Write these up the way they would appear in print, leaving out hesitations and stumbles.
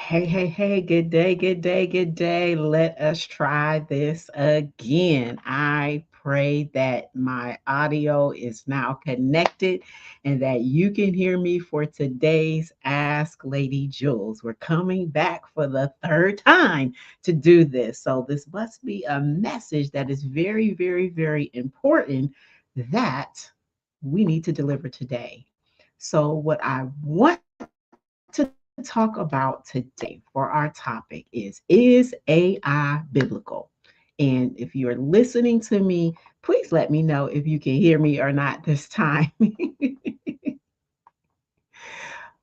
Hey, hey, hey, good day, good day, good day. Let us try this again. I pray that my audio is now connected and that you can hear me for today's Ask Lady Jules. We're coming back for the third time to do this. So, this must be a message that is very, very, very important that we need to deliver today. So, what I want to talk about today for our topic is AI biblical? And if you're listening to me, please let me know if you can hear me or not this time.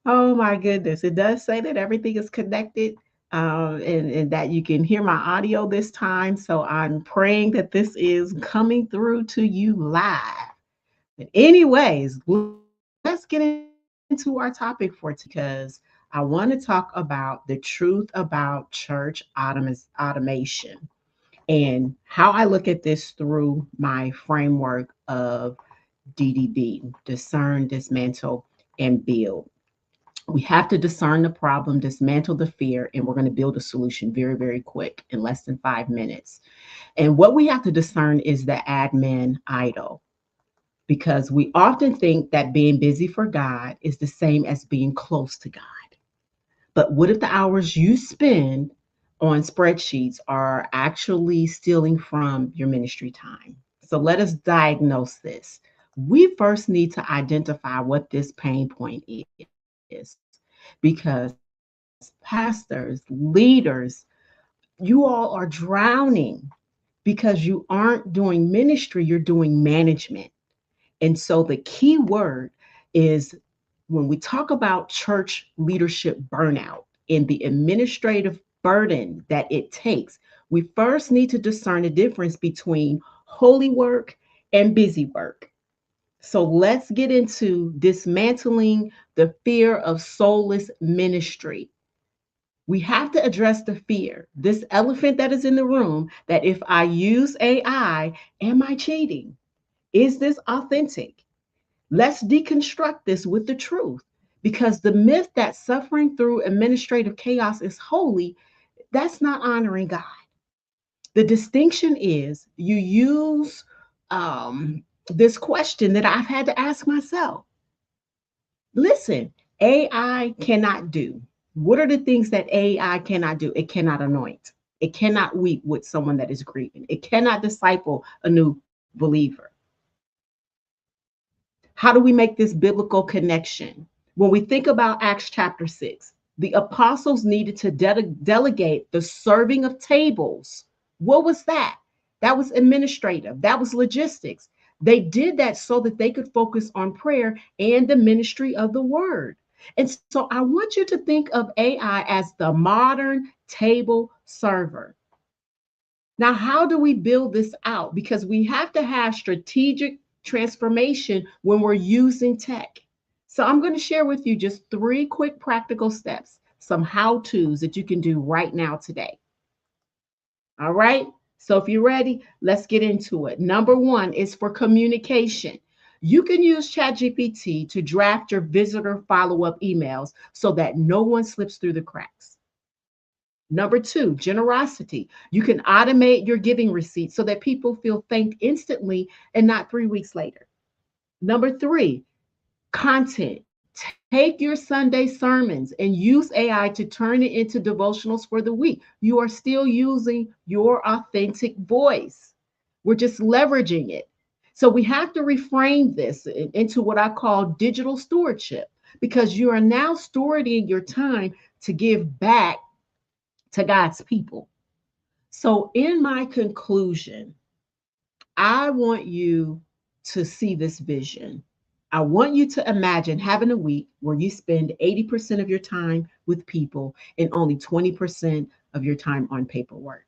Oh my goodness. It does say that everything is connected and that you can hear my audio this time. So I'm praying that this is coming through to you live. But anyways, let's get into our topic for today because I want to talk about the truth about church automation and how I look at this through my framework of DDB, discern, dismantle, and build. We have to discern the problem, dismantle the fear, and we're going to build a solution very, very quick in less than 5 minutes. And what we have to discern is the admin idol because we often think that being busy for God is the same as being close to God. But what if the hours you spend on spreadsheets are actually stealing from your ministry time? So let us diagnose this. We first need to identify what this pain point is because pastors, leaders, you all are drowning because you aren't doing ministry, you're doing management. And so the key word is when we talk about church leadership burnout and the administrative burden that it takes, we first need to discern the difference between holy work and busy work. So let's get into dismantling the fear of soulless ministry. We have to address the fear, this elephant that is in the room, that if I use AI, am I cheating? Is this authentic? Let's deconstruct this with the truth because the myth that suffering through administrative chaos is holy, that's not honoring God. The distinction is you use this question that I've had to ask myself. Listen, AI cannot do. What are the things that AI cannot do? It cannot anoint. It cannot weep with someone that is grieving. It cannot disciple a new believer. How do we make this biblical connection? When we think about Acts chapter 6, the apostles needed to delegate the serving of tables. What was that? That was administrative, that was logistics. They did that so that they could focus on prayer and the ministry of the word. And so I want you to think of AI as the modern table server. Now, how do we build this out? Because we have to have strategic transformation when we're using tech. So, I'm going to share with you just three quick practical steps, some how to's that you can do right now today. All right. So, if you're ready, let's get into it. Number one is for communication. You can use ChatGPT to draft your visitor follow up emails so that no one slips through the cracks. Number two, generosity. You can automate your giving receipts so that people feel thanked instantly and not 3 weeks later. Number three, content. Take your Sunday sermons and use AI to turn it into devotionals for the week. You are still using your authentic voice. We're just leveraging it. So we have to reframe this into what I call digital stewardship because you are now stewarding your time to give back to God's people. So, in my conclusion, I want you to see this vision. I want you to imagine having a week where you spend 80% of your time with people and only 20% of your time on paperwork.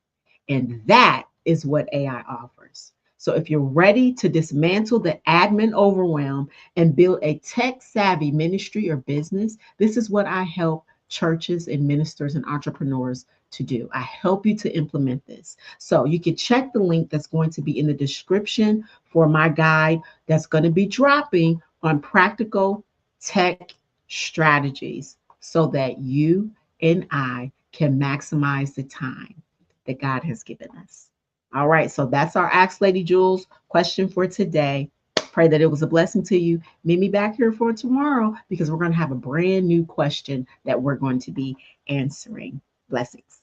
And that is what AI offers. So, if you're ready to dismantle the admin overwhelm and build a tech savvy ministry or business, this is what I help churches and ministers and entrepreneurs to do. I help you to implement this. So you can check the link that's going to be in the description for my guide that's going to be dropping on practical tech strategies so that you and I can maximize the time that God has given us. All right, so that's our Ask Lady Jules question for today. Pray that it was a blessing to you. Meet me back here for tomorrow because we're going to have a brand new question that we're going to be answering. Blessings.